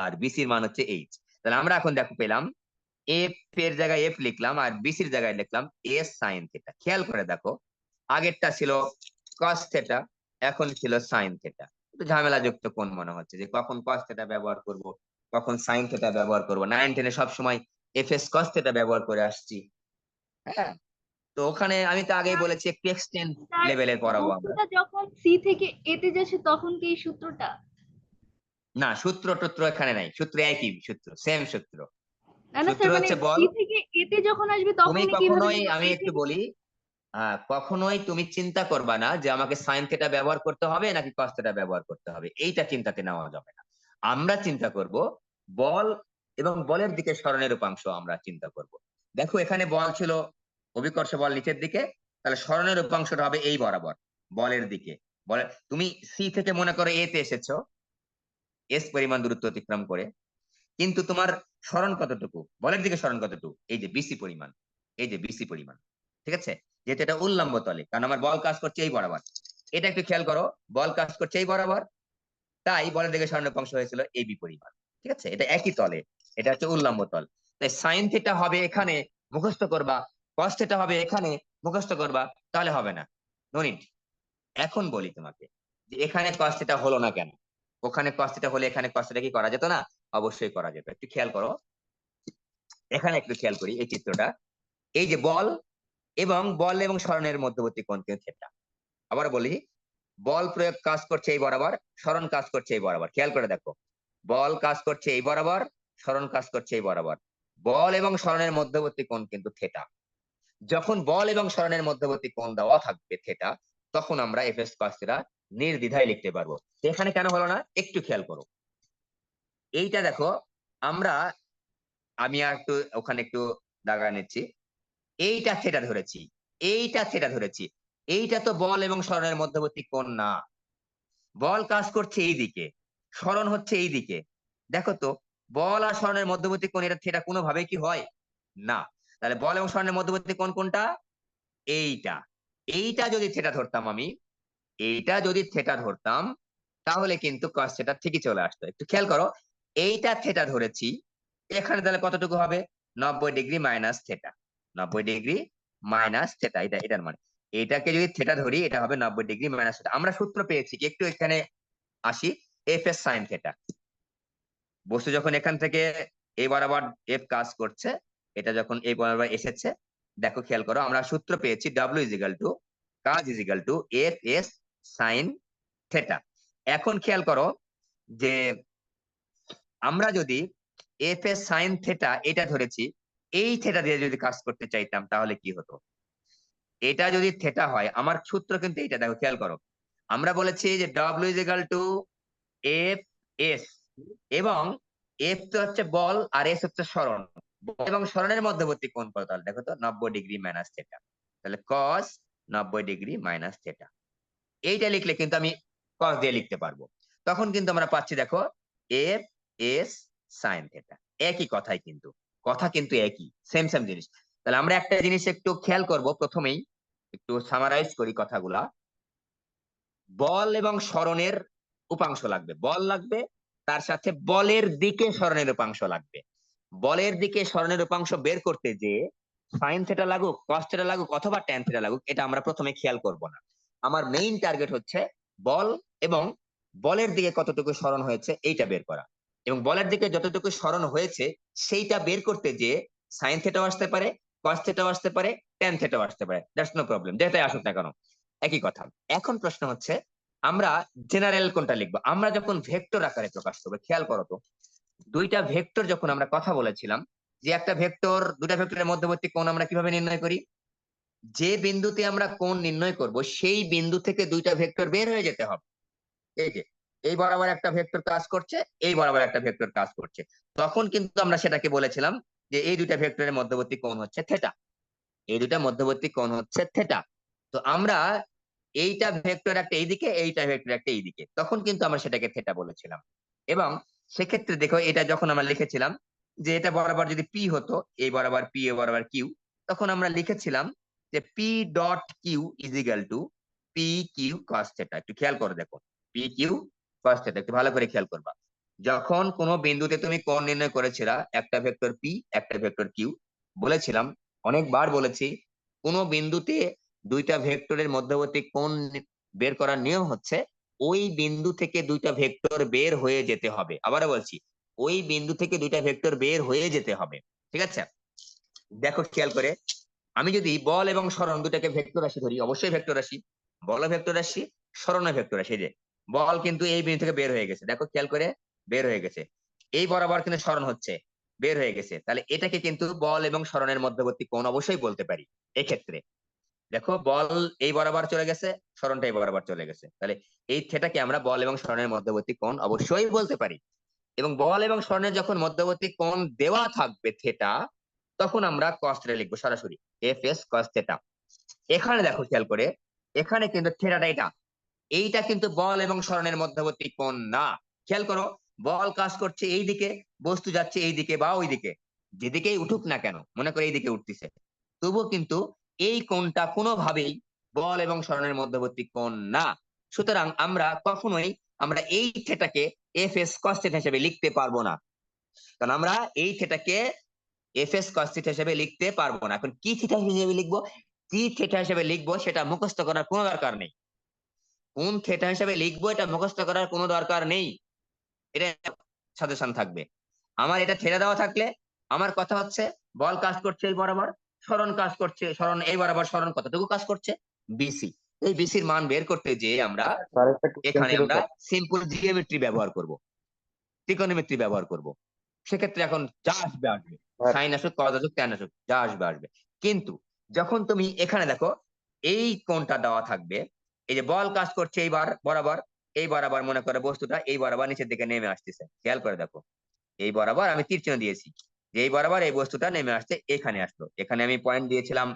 S1: আর বিসির মান হচ্ছে এইচ। তাহলে আমরা এখন দেখো পেলাম এফ এর জায়গায় এফ লিখলাম, আর বিসির জায়গায় লিখলাম এস সাইন থেটা। খেয়াল করে দেখো, আগেরটা ছিল কস থেটা, এখন ছিল সাইন থেটা। একটু ঝামেলাযুক্ত কোন মনে হচ্ছে, যে কখন কস থেটা ব্যবহার করব, কখন সাইন থেটা ব্যবহার করব। 9-10 সব সময় এফ এস কস থেটা ব্যবহার করে আসছি। হ্যাঁ, তো ওখানে আমি তো আগেই বলেছি একটু এক্সটেন্ড
S2: স্যার,
S1: লেভেলে পড়াবো আমরা।
S2: বস্তুটা যখন সি থেকে এতে যাচ্ছে তখন কি এই সূত্রটা?
S1: না, সূত্র টুত্র এখানে নাই, সূত্র একই সূত্র, সেম সূত্র।
S2: না না
S1: সূত্র
S2: স্যার, মানে
S1: হচ্ছে বল।
S2: সি থেকে এতে যখন আসবে
S1: তুমি
S2: তখনই কিভাবে
S1: কখনোই,
S2: যাব
S1: আমি
S2: এ
S1: একটু
S2: থেকে?
S1: বলি, কখনোই তুমি চিন্তা করবা না যে আমাকে সাইন থেটা ব্যবহার করতে হবে নাকি কস থেটা ব্যবহার করতে হবে, এইটা চিন্তাতে নেওয়া যাবে না। আমরা চিন্তা করব বল এবং বলের দিকে সরণের উপাংশ আমরা চিন্তা করব। দেখো এখানে বল ছিল, অভিকর্ষ বল নিচের দিকে, তাহলে সরণের উপাংশটা হবে এই বরাবর বলের দিকে। বলে তুমি সি থেকে মনে করো এ তে এসেছো, এস পরিমাণ দূরত্ব অতিক্রম করে, কিন্তু তোমার সরণ কতটুকু, বলের দিকে সরণ কতটুকু, এই যে বিসি পরিমাণ, এই যে বিসি পরিমাণ, ঠিক আছে? যেহেতু এটা উল্লম্ব তলে, কারণ আমার বল কাজ করছে এই বরাবর, এটা একটু খেয়াল করো, বল কাজ করছে এই বরাবর, তাই বলের দিকে সরণের অংশ হয়েছিল এই বি পরিমাণ। ঠিক আছে, এটা একই তলে, এটা হচ্ছে উল্লম্ব তল। তাই সাইন থিটা হবে এখানে, মুখস্থ করবা, কস থিটা হবে এখানে, মুখস্থ করবা, তাহলে হবে না, নো নিড। এখন বলি তোমাকে যে এখানে কস থিটা হলো না কেন, ওখানে কস থিটা হলে এখানে কস থিটা কি করা যেত না? অবশ্যই করা যেত। একটু খেয়াল করো, এখানে একটু খেয়াল করি এই চিত্রটা, এই যে বল এবং সরণের মধ্যবর্তী কোণ কিন্তু থিটা। আবার বলি, বল প্রয়োগ কাজ করছে এই বরাবর, সরণ কাজ করছে এই বরাবর। খেয়াল করে দেখো, বল কাজ করছে এই বরাবর, সরণ কাজ করছে এই বরাবর। বল এবং সরণের মধ্যবর্তী কোণ কিন্তু থিটা। যখন বল এবং সরণের মধ্যবর্তী কোণ দেওয়া থাকবে থিটা, তখন আমরা এফ এস কস থিটা নির্দ্বিধায় লিখতে পারবো। এখানে কেন হলো না একটু খেয়াল করো, এইটা দেখো, আমরা, আমি আর একটু ওখানে একটু দাগা নিচ্ছি, এইটা থিটা ধরেছি, এইটা থিটা ধরেছি, এইটা তো বল এবং সরণের মধ্যবর্তী কোণ না। বল কাজ করছে এই দিকে, সরণ হচ্ছে এই দিকে। দেখো তো, বল আর সরণের মধ্যবর্তী কোণ এটা থিটা কোনোভাবেই কি হয় না। তাহলে বল এবং সরণের মধ্যবর্তী কোণ কোনটা? এইটা। এইটা যদি থিটা ধরতাম আমি, এইটা যদি থিটা ধরতাম, তাহলে কিন্তু cos থিটা ঠিকই চলে আসতো। একটু খেয়াল করো, এইটা থিটা ধরেছি, এখানে তাহলে কতটুকু হবে? 90 degree minus theta, 90 degree minus theta, এটা এটার মানে, এটাকে যদি থিটা ধরি এটা হবে 90 ডিগ্রি মাইনাস থিটা। আমরা সূত্র পেয়েছি কি, একটু এখানে আসি, এফ এস সাইন থিটা। বস্তু যখন এখান থেকে এই বরাবর এফ কাজ করছে, এটা যখন এই বরাবর এসেছে, দেখো খেয়াল করো, আমরা সূত্র পেয়েছি ডাব্লিউ ইজ ইকাল টু কাজ is equal to F S sine theta. এখন খেয়াল করো যে আমরা যদি এফ এস সাইন থেটা এটা ধরেছি, এই থেটা দিয়ে যদি কাজ করতে চাইতাম তাহলে কি হতো? এটা যদি থেটা হয়, আমার সূত্র কিন্তু এইটা, দেখো খেয়াল করো, আমরা বলেছি যে W is equal to F S, এবং এফ তো হচ্ছে বল আর এস হচ্ছে সরণ, বল এবং সরণের মধ্যবর্তী কোণ কত? তাহলে দেখো তো, 90 ডিগ্রি মাইনাস থেটা, তাহলে কস 90 ডিগ্রি মাইনাস থেটা। এইটা লিখলে কিন্তু আমি কস দিয়ে লিখতে পারবো। তখন কিন্তু আমরা পাচ্ছি দেখো এফ এস সাইন থিটা, একই কথাই কিন্তু, কথা কিন্তু একই, সেম সেম জিনিস। তাহলে আমরা একটা জিনিস একটু খেয়াল করব, প্রথমেই একটু সামারাইজ করি কথাগুলা। বল এবং সরণের উপাংশ লাগবে, বল লাগবে, তার সাথে বলের দিকে সরণের উপাংশ লাগবে। বলের দিকে সরণের উপাংশ বের করতে যে সাইন থিটা লাগুক, কস থিটা লাগুক অথবা ট্যান থিটা লাগুক, এটা আমরা প্রথমে খেয়াল করব না। আমার মেইন টার্গেট হচ্ছে বল এবং বলের দিকে কতটুকু সরণ হয়েছে এইটা বের করা, এবং বলের দিকে যতটুকু সরণ হয়েছে সেইটা বের করতে যে সাইন থিটাও আসতে পারে, কস থিটাও আসতে পারে, ট্যান থিটাও আসতে পারে, দ্যাটস নো প্রবলেম, যেটাই আসুক না কেন একই কথা। এখন প্রশ্ন হচ্ছে আমরা জেনারেল কোনটা লিখবো। আমরা যখন ভেক্টর আকারে প্রকাশ করবো, খেয়াল করো তো, দুইটা ভেক্টর যখন আমরা কথা বলেছিলাম যে একটা ভেক্টর, দুটা ভেক্টরের মধ্যবর্তী কোণ আমরা কিভাবে নির্ণয় করি, যে বিন্দুতে আমরা কোণ নির্ণয় করব সেই বিন্দু থেকে দুইটা ভেক্টর বের হয়ে যেতে হবে। এই যে এই বরাবর একটা ভেক্টর কাজ করছে, এই বরাবর একটা ভেক্টর কাজ করছে, তখন কিন্তু আমরা সেটাকে বলেছিলাম যে এই দুইটা ভেক্টরের মধ্যবর্তী কোণ হচ্ছে থেটা, এই দুইটা মধ্যবর্তী কোণ হচ্ছে থেটা। তো আমরা এইটা ভেক্টর একটা এইদিকে, এইটা ভেক্টর একটা এইদিকে, তখন কিন্তু আমরা সেটাকে থেটা বলেছিলাম। এবং সেক্ষেত্রে দেখো এটা যখন আমরা লিখেছিলাম যে এটা বরাবর যদি পি হতো, এই বরাবর পি, এ বরাবর কিউ, তখন আমরা লিখেছিলাম যে P dot Q is equal to P Q cos theta. একটু খেয়াল করে দেখো, পি কিউ কস থেটা, একটু ভালো করে খেয়াল করবা। যখন কোনো বিন্দুতে তুমি কোণ নির্ণয় করেছিলা, একটা ভেক্টর পি একটা ভেক্টর কিউ, বলেছিলাম, অনেকবার বলেছি, কোনো বিন্দুতে দুইটা ভেক্টরের মধ্যবর্তী কোণ বের করার নিয়ম হচ্ছে ওই বিন্দু থেকে দুইটা ভেক্টর বের হয়ে যেতে হবে। আবারও বলছি, ওই বিন্দু থেকে দুইটা ভেক্টর বের হয়ে যেতে হবে, ঠিক আছে? দেখো খেয়াল করে, আমি যদি বল এবং সরণ দুটাকে ভেক্টর রাশি ধরি, অবশ্যই ভেক্টর রাশি, বল ভেক্টর রাশি, সরণ ভেক্টর রাশি। যে বল কিন্তু এই বিন্দু থেকে বের হয়ে গেছে, দেখো খেয়াল করে, বের হয়ে গেছে, এই বরাবর কিন্তু সরণ হচ্ছে, বের হয়ে গেছে, তাহলে এটাকে কিন্তু বল এবং সরণের মধ্যবর্তী কোণ অবশ্যই বলতে পারি। এক্ষেত্রে দেখো বল এই বরাবর চলে গেছে, সরণটা এই বরাবর চলে গেছে, তাহলে এই থেটাকে আমরা বল এবং সরণের মধ্যবর্তী কোণ অবশ্যই বলতে পারি। এবং বল এবং সরণের যখন মধ্যবর্তী কোণ দেওয়া থাকবে থেটা, তখন আমরা কস থিটা লিখবো সরাসরি, এফ এস কস থেটা। এখানে দেখো খেয়াল করে, এখানে কিন্তু থেটাটা এটা, এইটা কিন্তু বল এবং সরণের মধ্যবর্তী কোণ না। খেয়াল করো, বল কাজ করছে এই দিকে, বস্তু যাচ্ছে এই দিকে বা ওই দিকে, যেদিকেই উঠুক না কেন, মনে করে এই দিকে উঠতেছে, তবুও কিন্তু এই কোণটা কোনোভাবেই বল এবং সরণের মধ্যবর্তী কোণ না। সুতরাং আমরা কখনোই আমরা এই থেটাকে এফ এস কস থিটা হিসেবে লিখতে পারবো না, কারণ আমরা এই থেটাকে এফ এস কস থিটা হিসেবে লিখতে পারবো না। এখন কি থিটা হিসেবে লিখবো, কি থিটা হিসেবে লিখবো সেটা মুখস্থ করার কোনো দরকার নেই। কোন থিটা হিসেবে লিখবো এটা মুখস্থ করার কোনো দরকার নেই, এটা সাজেশন থাকবে। আমার এটা থিটা দেওয়া থাকলে আমার কথা হচ্ছে বল কাজ করছে এই বরাবর, সরণ কাজ করছে, সরণ এই বরাবর, সরণ কতটুকু কাজ করছে, বিসি। এই বিসির মান বের করতে যে আমরা
S3: স্যার একটা কোশ্চেন
S1: এখানে
S3: ছিল
S1: আমরা
S3: স্যার।
S1: সিম্পল জিওমেট্রি ব্যবহার করব, ত্রিকোণমিতি ব্যবহার করব। সেক্ষেত্রে এখন যা আসবে আসবে,
S3: স্যার
S1: সাইন আসুক, কস আসুক, ট্যান আসুক, যা আসবে আসবে। কিন্তু যখন তুমি এখানে দেখো এই কোণটা দেওয়া থাকবে, এই যে বল কাজ করছে এইবার বরাবর, এই বরাবর মনে করে বস্তুটা এই বরাবর নিচের দিকে নেমে আসতেছে, খেয়াল করে দেখো, এই বরাবর আমি তীর চিহ্ন দিয়েছি, যে এই বরাবর এই বস্তুটা নেমে আসছে, এখানে আসলো, এখানে আমি পয়েন্ট দিয়েছিলাম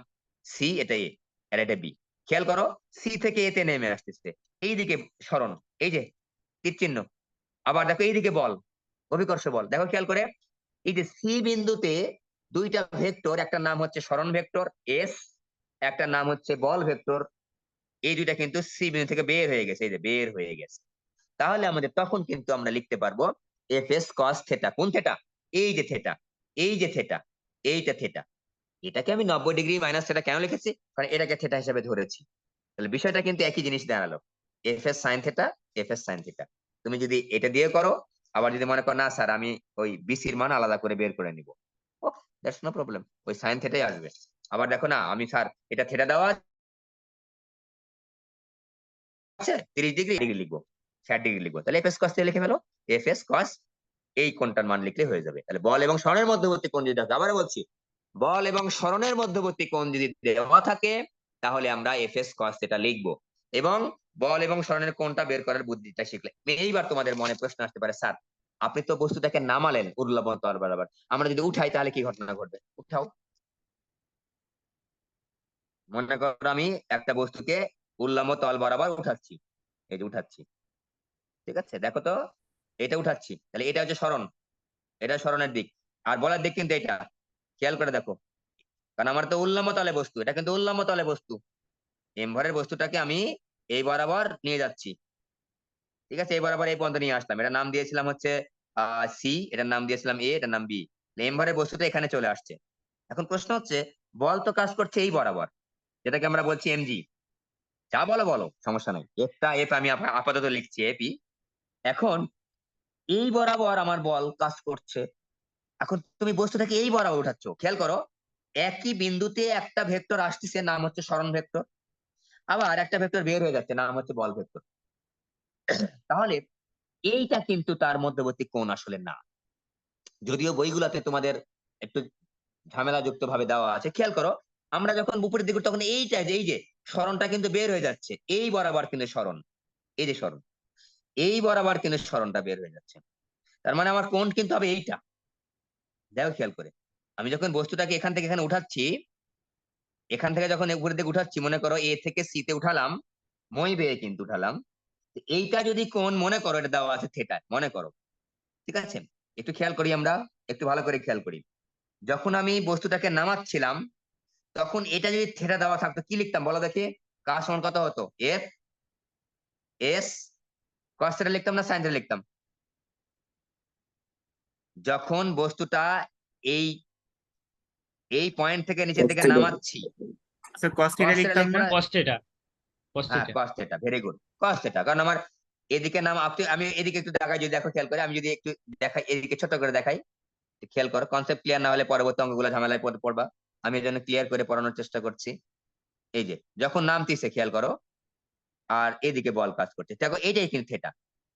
S1: সি, এটা এ আর এটা বি। খেয়াল করো, সি থেকে এতে নেমে আসতেছে, এইদিকে সরণ, এই যে তীর চিহ্ন, আবার দেখো এইদিকে বল, অভিকর্ষ বল, দেখো খেয়াল করে, এই যে সি বিন্দুতে দুইটা ভেক্টর, একটা নাম হচ্ছে সরণ ভেক্টর এস, একটা নাম হচ্ছে বল ভেক্টর, এই দুইটা কিন্তু সি বিন্দু থেকে বের হয়ে গেছে, এই যে বের হয়ে গেছে। তাহলে আমাদের তখন কিন্তু আমরা লিখতে পারবো এফ এস কস থেটা, কোন থেটা, এই যে থেটা, এই যে থেটা, এইটা থেটা। এটাকে আমি 90 ডিগ্রি মাইনাস থেটা কেন লিখেছি, কারণ এটাকে থেটা হিসেবে ধরেছি। তাহলে বিষয়টা কিন্তু একই জিনিস দাঁড়ালো, F S sine theta, F S sine theta. তুমি যদি এটা দিয়ে করো, আবার যদি মনে করো না স্যার আমি ওই বিসির মান আলাদা করে বের করে নিব, ও দ্যাটস নো প্রবলেম, ওই সাইন থেটাই আসবে। আবার দেখো না আমি স্যার এটা থেটা দেওয়া আছে 30 ডিগ্রি, ডিগ্রি লিখবো, 60 ডিগ্রি লিখবো, তাহলে এফ এস কস লিখে ফেলো, এফ এস কস, এই কোণটার মান লিখলে হয়ে যাবে। তাহলে বল এবং সরণের মধ্যবর্তী কোণ যদি থাকে, আবার বলছি, বল এবং সরণের মধ্যবর্তী কোণ যদি দেওয়া থাকে, তাহলে আমরা এফ এস কস এটা লিখবো। এবং বল এবং সরণের কোণটা বের করার বুদ্ধিটা শিখলে এইবার তোমাদের মনে প্রশ্ন আসতে পারে, স্যার আপনি তো বস্তুটাকে নামালেন উল্লম্ব তল বরাবর, আমরা যদি উঠাই তাহলে কি ঘটনা ঘটবে, উঠাও। মনে করো আমি একটা বস্তুকে উল্লম্ব তল বরাবর উঠাচ্ছি, এই যে উঠাচ্ছি, ঠিক আছে, দেখো তো, এটা উঠাচ্ছি, তাহলে এটা হচ্ছে সরণ, এটা সরণের দিক, আর বলার দিক কিন্তু এটা, খেয়াল করে দেখো, কারণ আমার তো উল্লম্ব তলে বস্তু, এটা কিন্তু উল্লম্ব তলে বস্তু, এম ভরের বস্তুটাকে আমি এই বরাবর নিয়ে যাচ্ছি, ঠিক আছে, এই বরাবর এই পর্যন্ত নিয়ে আসলাম, এটার নাম দিয়েছিলাম হচ্ছে সি, এটার নাম দিয়েছিলাম এ, এটার নাম বি, এম ভরের বস্তুটা এখানে চলে আসছে। এখন প্রশ্ন হচ্ছে, বল তো কাজ করছে এই বরাবর, যেটাকে আমরা বলছি এমজি, যা বলো বলো, সমস্যা নাই, এফ আমি আপাতত লিখছি এপি। এখন এই বরাবর আমার বল কাজ করছে, এখন তুমি বস্তুটাকে এই বরাবর উঠাচ্ছ, খেয়াল করো, একই বিন্দুতে একটা ভেক্টর আসতেছে, নাম হচ্ছে সরণ ভেক্টর, আবার একটা ভেক্টর বের হয়ে যাচ্ছে, নাম হচ্ছে বল ভেক্টর। তাহলে এইটা কিন্তু তার মধ্যবর্তী কোণ আসলে না, যদিও বইগুলাতে তোমাদের একটু ঝামেলাযুক্ত ভাবে দেওয়া আছে। খেয়াল করো, আমরা যখন উপরের দিকে, তখন এইটা যে এই যে সরণটা কিন্তু বের হয়ে যাচ্ছে, এই বরাবর কিন্তু সরণ, এই যে সরণ, এই বরাবর কিন্তু সরণটা বের হয়ে যাচ্ছে, তার মানে আমার কোণ কিন্তু হবে এইটা। দেখো খেয়াল করে, আমি যখন বস্তুটাকে এখান থেকে এখানে উঠাচ্ছি, এখান থেকে যখন উপরের দিকে উঠাচ্ছি, মনে করো এ থেকে সি তে উঠালাম, মই বেয়ে কিন্তু উঠালাম, তো এইটা যদি কোণ মনে করো, এটা দেওয়া আছে থিটা, মনে করো, ঠিক আছে, একটু খেয়াল করি আমরা, একটু ভালো করে খেয়াল করি, যখন আমি বস্তুটাকে নামাচ্ছিলাম, তখন এটা যদি থিটা দেওয়া থাকতো, কি লিখতাম বলো দেখি, কার সমান কত হতো, এফ এস কস থিটা লিখতাম না সাইন থিটা লিখতাম? যখন বস্তুটা এই এই পয়েন্ট থেকে নিচের দিকে নামাচ্ছি,
S3: sir cos theta
S1: cos theta
S3: লিখতাম
S1: লিখবো
S3: না?
S1: না?
S4: cos theta cos
S1: হ্যাঁ,
S4: theta
S1: cos theta, very good, cos theta, কারণ আমার এদিকে নাম আমি এদিকে একটু দেখাই, যদি দেখো খেয়াল করে, আমি যদি একটু দেখাই, এদিকে ছোট করে দেখাই, খেয়াল করো, কনসেপ্ট ক্লিয়ার না হলে পরবর্তী অঙ্কগুলো ঝামেলায় পড়বা, আমি এই জন্য ক্লিয়ার করে পড়ানোর চেষ্টা করছি। এই যে যখন নামতিছে, খেয়াল করো, আর এদিকে বল কাজ করছে, দেখো এটাই কিন্তু থিটা,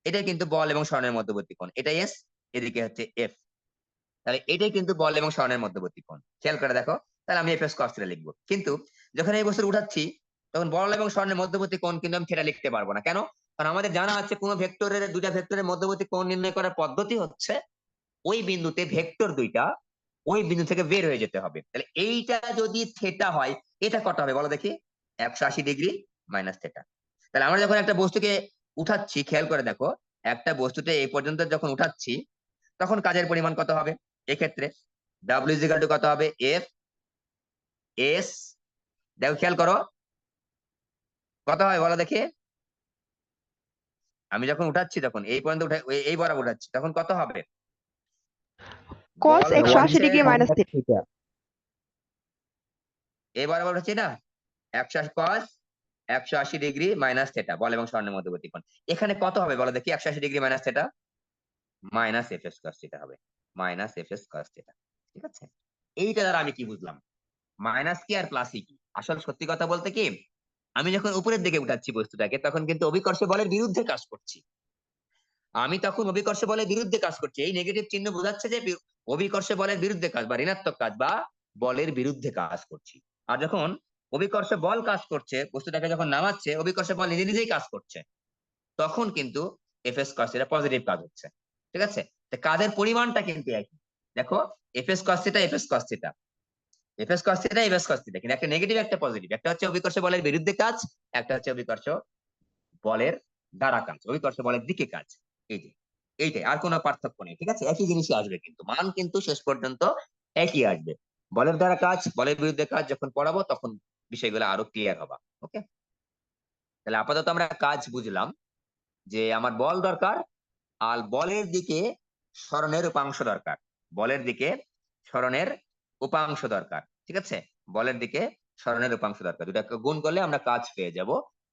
S1: এটাই কিন্তু বল এবং সরণের মধ্যবর্তী কোণ, এটা এস, এদিকে হচ্ছে এফ, তাহলে এটাই কিন্তু বল এবং সরণের মধ্যবর্তী কোণ, খেয়াল করে দেখো, তাহলে আমি এফ এস কস থিটা লিখবো। কিন্তু যখন এই বস্তুটা উঠাচ্ছি, তখন বল এবং সরণের মধ্যবর্তী কোণ কিন্তু আমি থিটা লিখতে পারবো না, কেন? কারণ আমাদের জানা আছে, কোনো ভেক্টরের, দুইটা ভেক্টরের মধ্যবর্তী কোণ নির্ণয় করার পদ্ধতি হচ্ছে, ওই বিন্দুতে ভেক্টর দুইটা ওই বিন্দু থেকে বের হয়ে যেতে হবে, তাহলে এইটা যদি থিটা হয়, এটা কত হবে বলো দেখি, 180 ডিগ্রি মাইনাস থিটা। তাহলে আমরা যখন একটা বস্তুকে উঠাচ্ছি, খেয়াল করে দেখো, একটা বস্তুতে এই পর্যন্ত যখন উঠাচ্ছি, তখন কাজের পরিমাণ কত হবে, এক্ষেত্রে ডাব্লিউ ইজ ইকুয়াল টু কত হবে, এফ এস, দেখো খেয়াল করো, কত হয় বলো দেখি, আমি যখন উঠাচ্ছি, তখন এই পর্যন্ত উঠে এই বরাবর উঠাচ্ছি, তখন কত হবে,
S5: cos
S1: বল
S5: 180
S1: হচ্ছে
S5: ডিগ্রি মাইনাস থিটা।
S1: এই বরাবর উঠাচ্ছি না, 180 ডিগ্রি মাইনাস থিটা, বল এবং সরণের মধ্যবর্তী কোণ, এখানে কত হবে বলো দেখি, 180 degree minus theta, minus F S cos theta হবে, minus F S cos theta, ঠিক আছে। এইটা দ্বারা আমি কি বুঝলাম, মাইনাস কি আর প্লাসই কি, আসল সত্যি কথা বলতে কি, আমি যখন উপরের দিকে উঠাচ্ছি বস্তুটাকে, তখন কিন্তু অভিকর্ষ বলের বিরুদ্ধে কাজ করছি, আমি তখন অভিকর্ষ বলের বিরুদ্ধে কাজ করছি, এই নেগেটিভ চিহ্ন বোঝাচ্ছে যে অভিকর্ষ বলের বিরুদ্ধে কাজ বা ঋণাত্মক কাজ বা বলের বিরুদ্ধে কাজ করছি। আর যখন অভিকর্ষ বল কাজ করছে, বস্তুটাকে যখন নামাচ্ছে, অভিকর্ষ বল নিজে নিজেই কাজ করছে, তখন কিন্তু F S cos theta positive কাজ হচ্ছে, ঠিক আছে, তো কাজের পরিমাণটা কিন্তু একই, দেখো F S cos theta, F S cos theta, F S cos theta, F S cos theta, কিন্তু একটা নেগেটিভ একটা পজিটিভ, একটা হচ্ছে অভিকর্ষ বলের বিরুদ্ধে কাজ, একটা হচ্ছে অভিকর্ষ বলের দ্বারা কাজ, অভিকর্ষ বলের দিকে কাজ, এই যে এইটাই, আর কোনো পার্থক্য নেই, ঠিক আছে, একই জিনিসই আসবে, কিন্তু মান কিন্তু শেষ পর্যন্ত একই আসবে, বলের দ্বারা কাজ, বলের বিরুদ্ধে কাজ যখন পড়াবো, তখন বিষয়গুলো আরো ক্লিয়ার হবে। ওকে, তাহলে আপাতত আমরা কাজ বুঝলাম, যে আমার বল দরকার, আর বলের দিকে সরণের উপাংশ দরকার, বলের দিকে সরণের উপাংশ দরকার, ঠিক আছে, বলের দিকে সরণের উপাংশ দরকার, দুটাকে গুণ করলে আমরা কাজ পেয়ে যাব,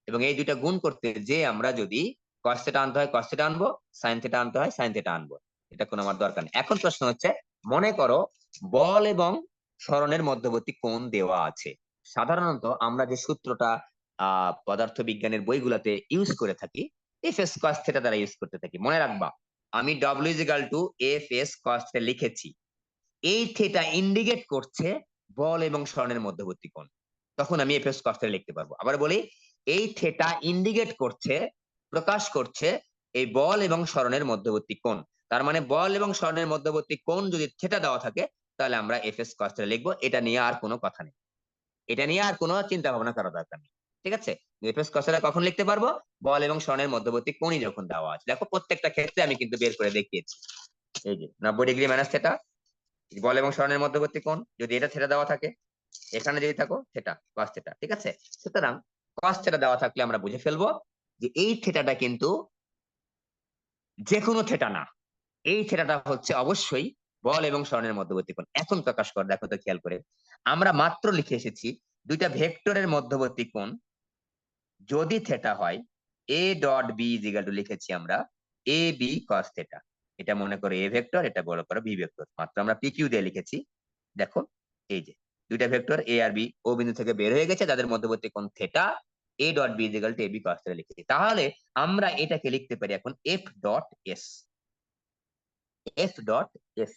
S1: এবং এই দুইটা গুণ করতে যে আমরা যদি cos থিটা আনতে হয় cos থিটা আনবো, sin থিটা আনতে হয় sin থিটা আনবো, এটা কোনো আমার দরকার নেই। এখন প্রশ্ন হচ্ছে, মনে করো বল এবং সরণের মধ্যবর্তী কোণ দেওয়া আছে, সাধারণত আমরা যে সূত্রটা পদার্থবিজ্ঞানের বইগুলোতে ইউজ করে থাকি, এফ এস কস থিটা দ্বারা ইউজ করতে থাকি, মনে রাখবা, আমি W is equal two F S cos theta লিখেছি, এই থিটা ইন্ডিকেট করছে বল এবং সরণের মধ্যবর্তী কোণ, তখন আমি এফ এস কস থিটা লিখতে পারবো। আবার বলি, এই থিটা ইন্ডিকেট করছে, প্রকাশ করছে এই বল এবং সরণের মধ্যবর্তী কোণ, তার মানে বল এবং সরণের মধ্যবর্তী কোণ যদি থিটা দেওয়া থাকে, তাহলে আমরা এফ এস কস থিটা লিখবো, এটা নিয়ে আর কোনো কথা নেই, এটা নিয়ে আর কোনো চিন্তা ভাবনা করা দরকার নেই। ঠিক আছে? এফএস কস থিটা কখন লিখতে পারবো? বল এবং সরণের মধ্যবর্তী কোণই যখন দেওয়া আছে। দেখো প্রত্যেকটা ক্ষেত্রে আমি কিন্তু বের করে দেখিয়েছি। এই যে 90 ডিগ্রি মাইনাস থিটা, বল এবং সরণের মধ্যবর্তী কোণ, যদি এটা থিটা দেওয়া থাকে, এখানে যদি থাকো থিটা কস থিটা, ঠিক আছে? সুতরাং কস থিটা দেওয়া থাকলে আমরা বুঝে ফেলবো যে এই থিটাটা কিন্তু যে কোনো থিটা না, এই থিটাটা হচ্ছে অবশ্যই বল এবং সরণের মধ্যবর্তী কোণ। এখন প্রকাশ কর, দেখো তো খেয়াল করে, আমরা মাত্র লিখে এসেছি দুইটা ভেক্টরের মধ্যবর্তী কোণ যদি থিটা হয়, A dot B is equal to লিখেছি আমরা এ বি কস থিটা। এটা মনে করো এ ভেক্টর, এটা বড় করো বি ভেক্টর, মাত্র আমরা পিকিউ দিয়ে লিখেছি। দেখো এই যে দুইটা ভেক্টর এ আর বি ও বিন্দু থেকে বের হয়ে গেছে, যাদের মধ্যবর্তী কোণ theta, A dot B is equal to A B cos theta লিখেছি। তাহলে আমরা এটাকে লিখতে পারি এখন F dot S, F dot S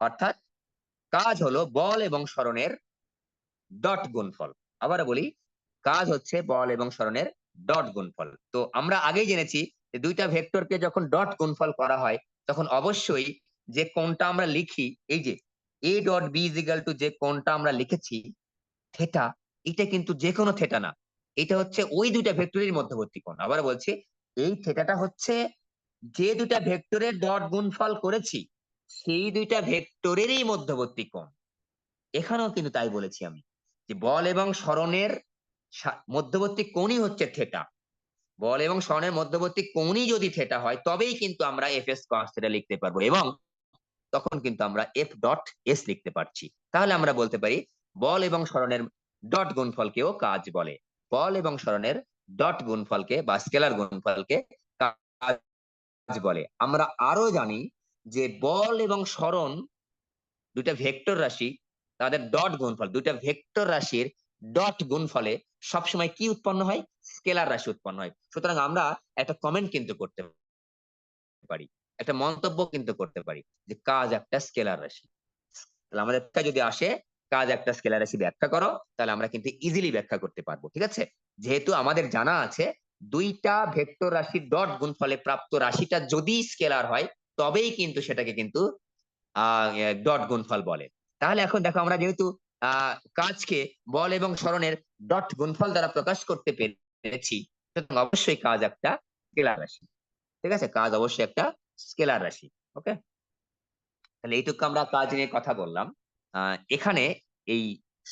S1: অর্থাৎ কাজ হলো বল এবং সরণের ডট গুণফল। আবার বলি, কাজ হচ্ছে বল এবং সরণের ডট গুণফল। তো আমরা আগেই জেনেছি যে দুইটা ভেক্টরকে যখন ডট গুণফল করা হয়, তখন অবশ্যই যে কোণটা আমরা লিখি, এই যে A dot B is equal to যে কোণটা আমরা লিখেছি থিটা, এটা কিন্তু যে কোনো থিটা না, এটা হচ্ছে ওই দুইটা ভেক্টরের মধ্যবর্তী কোণ। আবার বলছি, এই থিটাটা হচ্ছে যে দুইটা ভেক্টরের ডট গুণফল করেছি সেই দুইটা ভেক্টরেরই মধ্যবর্তী কোণ। এখানেও কিন্তু তাই বলেছি আমি, যে বল এবং সরণের মধ্যবর্তী কোণই হচ্ছে থিটা। বল এবং সরণের মধ্যবর্তী কোণই যদি থিটা হয়, তবেই কিন্তু আমরা এফ এস কস থিটা লিখতে পারবো, এবং তখন কিন্তু আমরা এফ ডট এস লিখতে পারছি। তাহলে আমরা বলতে পারি বল এবং সরণের ডট গুণফলকেও কাজ বলে। বল এবং সরণের ডট গুণফলকে বা স্কেলার গুণফলকে কাজ বলে। আমরা আরো জানি যে বল এবং সরণ দুইটা ভেক্টর রাশি, তাদের ডট গুণফল, দুইটা ভেক্টর রাশির ডট গুণফলে সবসময় কি উৎপন্ন হয়? স্কেলার রাশি উৎপন্ন হয়। সুতরাং আমরা একটা কমেন্ট কিন্তু করতে পারি, একটা মন্তব্য কিন্তু করতে পারি যে কাজ একটা স্কেলার রাশি। তাহলে আমাদের যদি আসে কাজ একটা স্কেলার রাশি ব্যাখ্যা করো, তাহলে আমরা কিন্তু ইজিলি ব্যাখ্যা করতে পারবো। ঠিক আছে? যেহেতু আমাদের জানা আছে দুইটা ভেক্টর রাশির ডট গুণফলে প্রাপ্ত রাশিটা যদি স্কেলার হয়, তবেই কিন্তু সেটাকে কিন্তু ডট গুণফল বলে। তাহলে এখন দেখো, আমরা যেহেতু কাজকে বল এবং সরণের ডট গুণফল দ্বারা প্রকাশ করতে পেরেছি, সুতরাং অবশ্যই কাজ একটা স্কেলার রাশি। ঠিক আছে? কাজ অবশ্যই একটা স্কেলার রাশি। ওকে, তাহলে এইটুকু আমরা কাজ নিয়ে কথা বললাম। এখানে এই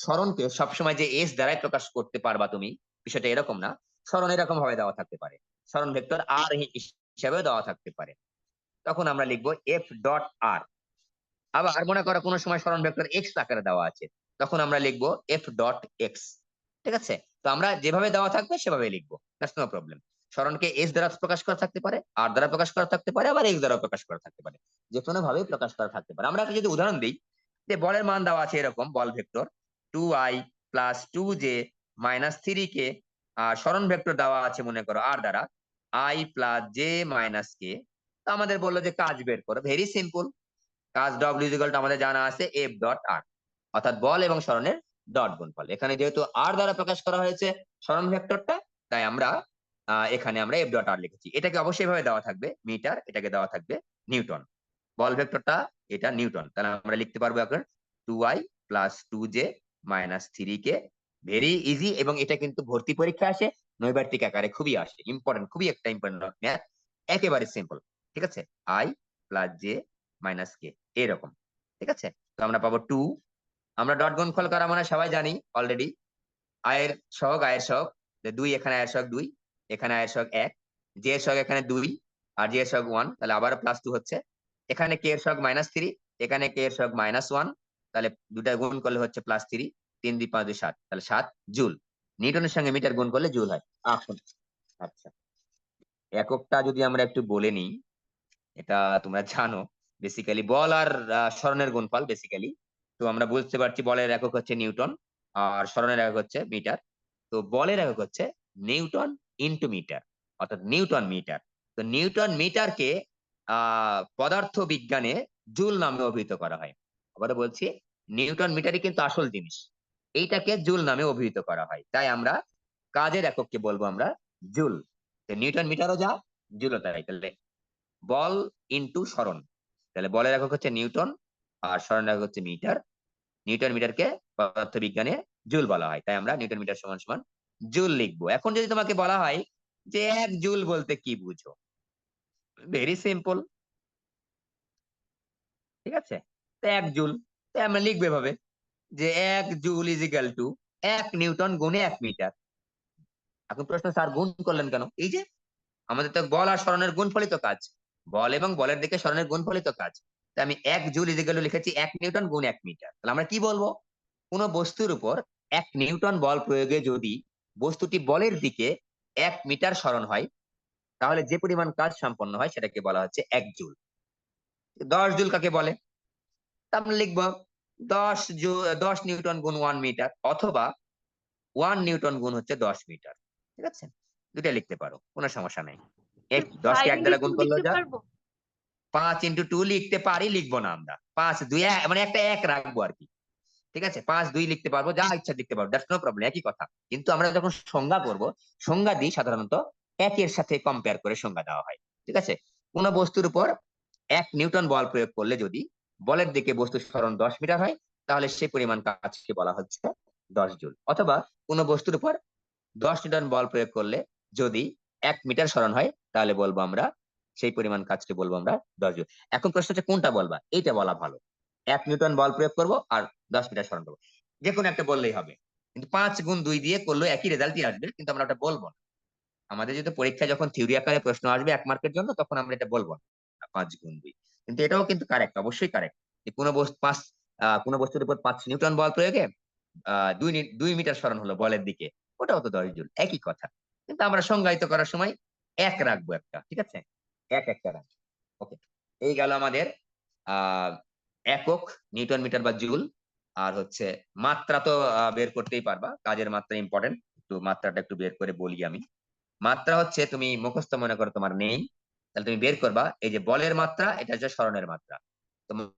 S1: সরণকে সবসময় যে এস দ্বারাই প্রকাশ করতে পারবা তুমি, বিষয়টা এরকম না। সরণ এরকম ভাবে দেওয়া থাকতে পারে, সরণ ভেক্টর আর হিসেবে দেওয়া থাকতে পারে, তখন আমরা লিখবো এফ ডট আর। আবার মনে করো কোনো সময় সরণ ভেক্টর এক্স আকারে দেওয়া আছে, তখন আমরা লিখবো এফ ডট এক্স। ঠিক আছে? তো আমরা যেভাবে দেওয়া থাকবে সেভাবে লিখবো, দ্যাটস নো প্রবলেম। সরণকে এস দ্বারা প্রকাশ করা থাকতে পারে, আর দ্বারা প্রকাশ করা থাকতে পারে, আবার এক্স দ্বারা প্রকাশ করা থাকতে পারে, যে কোনো ভাবে প্রকাশ করা থাকতে পারে। আমরা একটা যদি উদাহরণ দিই, যে বলের মান দেওয়া আছে এরকম, বল vector 2i plus 2j minus 3k, আর সরণ ভেক্টর দেওয়া আছে মনে করো আর দ্বারা i plus J minus K. তো আমাদের বললো যে কাজ বের করো, ভেরি সিম্পল। কাজ ডব্লিউ ইকুয়াল টু আমাদের জানা আছে এফ ডট আর, অর্থাৎ বল এবং সরণের ডট গুণফল। এখানে যেহেতু আর দ্বারা প্রকাশ করা হয়েছে সরণ ভেক্টরটা, তাই আমরা এখানে আমরা এফ ডট আর লিখেছি। এটাকে অবশ্যই ভাবে দেওয়া থাকবে মিটার, এটাকে দেওয়া থাকবে নিউটন। বল ভেক্টরটা এটা নিউটন, তাহলে আমরা লিখতে পারবো এখন 2i plus 2j minus 3k। Very easy, এবং এটা কিন্তু ভর্তি পরীক্ষা আসে, নৈর্ব্যক্তিক আকারে খুবই আসে, ইম্পর্টেন্ট, খুবই একটা ইম্পর্টেন্ট ম্যাথ, একেবারে সিম্পল। ঠিক আছে? i প্লাস জে মাইনাস কে, এরকম। ঠিক আছে? তো আমরা পাবো 2। আমরা ডট গুণফল করা মানে সবাই জানি অলরেডি, আয়ের সহগ আয়ের সহগ, 2 এখানে আয়ের সহগ 2, এখানে আয়ের সহগ 1, জে এর সহগ এখানে 2 আর জে এর সহগ 1, তাহলে আবার প্লাস 2 হচ্ছে। এখানে কে এর সহগ মাইনাস 3, এখানে কে এর সহগ মাইনাস 1, তাহলে দুটা গুণ করলে হচ্ছে প্লাস 3, 3 2 5 2 7, তাহলে 7 জুল। নিউটনের সঙ্গে মিটার গুণ করলে জুল হয়। এখন আচ্ছা, এককটা যদি আমরা একটু বলে নিই, এটা তোমরা জানো, বেসিক্যালি বল আর সরণের গুণফল বেসিক্যালি। তো আমরা বুঝতে পারছি বলের একক হচ্ছে নিউটন আর সরণের একক হচ্ছে মিটার। তো বলের একক হচ্ছে নিউটন ইনটু মিটার, অর্থাৎ নিউটন মিটার। তো নিউটন মিটারকে পদার্থ বিজ্ঞানে জুল নামে অভিহিত করা হয়। আবার বলছি, নিউটন মিটারই কিন্তু আসল জিনিস, এইটাকে জুল নামে অভিহিত করা হয়। তাই আমরা কাজের একককে বলবো আমরা জুল। নিউটন মিটারও যা, জুলও তাই। তাহলে বল ইনটু সরণ, তাহলে বলের একক হচ্ছে নিউটন আর সরণের একক হচ্ছে মিটার। নিউটন মিটারকে পদার্থবিজ্ঞানে জুল বলা হয়, তাই আমরা নিউটন মিটার সমান সমান জুল লিখবো। এখন যদি তোমাকে বলা হয় যে 1 জুল বলতে কি বুঝো, ভেরি সিম্পল, ঠিক আছে? তো 1 জুল, তো আমরা লিখবো এভাবে যে 1 joule is equal two 1 Newton গুণে 1 মিটার। এখন প্রশ্ন, স্যার গুণ করলেন কেন? এই যে আমাদের তো বল আর সরণের গুণফলিত কাজ, বল এবং বলের দিকে সরণের গুণফলিত কাজ। তাই আমি 1 জুল ইজ ইকাল টু লিখেছি 1 নিউটন গুণ 1 মিটার। তাহলে আমরা কি বলবো? কোন বস্তুর উপর 1 নিউটন বল প্রয়োগে যদি বস্তুটি বলের দিকে 1 মিটার সরণ হয়, তাহলে যে পরিমাণ কাজ সম্পন্ন হয় সেটাকে বলা হচ্ছে 1 জুল। 10 জুল কাকে বলে? তা আমরা লিখবো 10 নিউটন গুণ 1 মিটার, অথবা 1 নিউটন গুণ হচ্ছে 10 মিটার। ঠিক আছে, দুটা লিখতে পারো, কোনো সমস্যা নেই।
S2: স্যার
S1: 10 কে
S2: 5
S1: 1
S2: ইন্টু
S1: দ্বারা
S2: 2
S1: গুণ করলেও
S2: লিখতে
S1: যা।
S2: পারবো?
S1: 5 × 2 লিখতে পারি, লিখবো না আমরা। 5 2 মানে একটা 1 রাখবো আর কি। ঠিক আছে, 5 2 লিখতে পারবো, যা ইচ্ছা লিখতে পারবো, দ্যাটস নো প্রবলেম, একই কথা। কিন্তু আমরা যখন সংজ্ঞা করব, সংজ্ঞা দিই সাধারণত একের সাথে কম্পেয়ার করে সংজ্ঞা দেওয়া হয়। ঠিক আছে, কোন বস্তুর উপর 1 নিউটন বল প্রয়োগ করলে যদি বলের দিকে বস্তুর সরণ 10 মিটার হয়, তাহলে সেই পরিমাণ কাজকে বলা হচ্ছে 10 জুল। অথবা কোন বস্তুর উপর 10 নিউটন বল প্রয়োগ করলে যদি 1 মিটার সরণ হয়, তাহলে বলবো আমরা, সেই পরিমাণ কাজকে বলবো আমরা 10 জুল। এখন প্রশ্ন হচ্ছে কোনটা বলবা, এইটা বলা ভালো। 1 নিউটন বল প্রয়োগ করব আর 10 মিটার সরণ করবো, যে কোনো একটা বললেই হবে। কিন্তু 5 গুণ 2 দিয়ে করলেও একই রেজাল্টই আসবে, কিন্তু আমরা ওটা বলবো না। আমাদের যদি পরীক্ষায় যখন থিওরি আকারে প্রশ্ন আসবে 1 মার্কের জন্য, তখন আমরা এটা বলবো না 5 গুণ 2। কিন্তু এটাও কিন্তু কারেক্ট, অবশ্যই কারেক্ট। কোনো বস্তু কোনো বস্তুর উপর 5 নিউটন বল প্রয়োগে 2 মিটার সরণ হলো বলের দিকে, ওটাও তো 10 জুল, একই কথা। কিন্তু আমরা সংজ্ঞায়িত করার সময় 1 রাখবো একটা, ঠিক আছে, একটা রাখবো। ওকে, এই গেল আমাদের আহ একক, নিউটন মিটার বা জুল। আর হচ্ছে মাত্রা তো বের করতেই পারবা, কাজের মাত্রা ইম্পর্টেন্ট, একটু মাত্রাটা একটু বের করে বলি আমি। মাত্রা হচ্ছে, তুমি মুখস্থ মনে করো তোমার নেই, তাহলে তুমি বের করবা, এই যে বলের মাত্রা, এটা হচ্ছে সরণের মাত্রা। তো